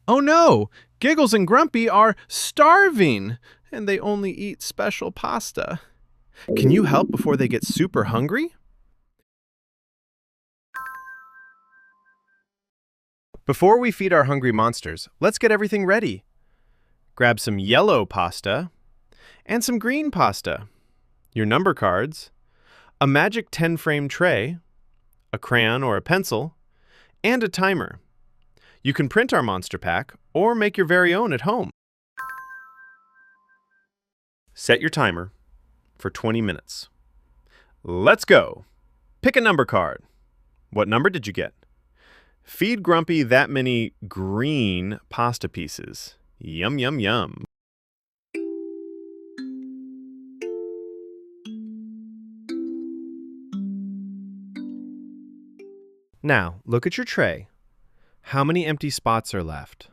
Oh no! Giggles and Grumpy are starving, and they only eat special pasta. Can you help before they get super hungry? Before we feed our hungry monsters, let's get everything ready. Grab some yellow pasta and some green pasta, your number cards, a magic 10-frame tray, a crayon or a pencil, and a timer. You can print our monster pack or make your very own at home. Set your timer for 20 minutes. Let's go! Pick a number card. What number did you get? Feed Grumpy that many green pasta pieces. Yum, yum, yum. Now, look at your tray. How many empty spots are left?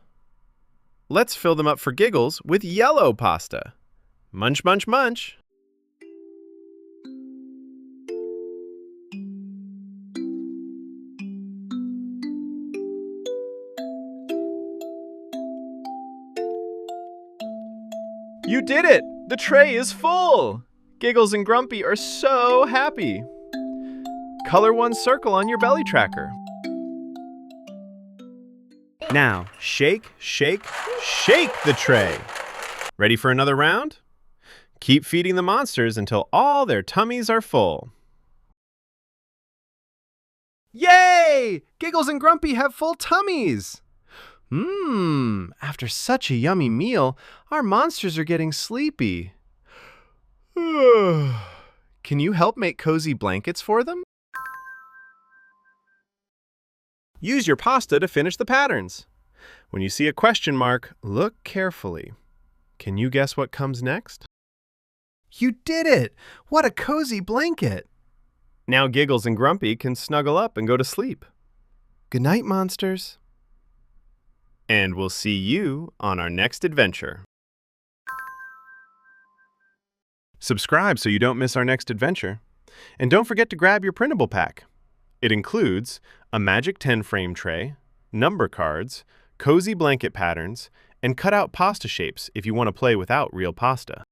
Let's fill them up for Giggles with yellow pasta. Munch, munch, munch. You did it! The tray is full! Giggles and Grumpy are so happy. Color one circle on your belly tracker. Now, shake, shake, shake the tray. Ready for another round? Keep feeding the monsters until all their tummies are full. Yay! Giggles and Grumpy have full tummies! After such a yummy meal, our monsters are getting sleepy. Can you help make cozy blankets for them? Use your pasta to finish the patterns. When you see a question mark, look carefully. Can you guess what comes next? You did it! What a cozy blanket! Now Giggles and Grumpy can snuggle up and go to sleep. Good night, monsters. And we'll see you on our next adventure. Subscribe so you don't miss our next adventure. And don't forget to grab your printable pack. It includes a magic 10-frame tray, number cards, cozy blanket patterns, and cut-out pasta shapes if you want to play without real pasta.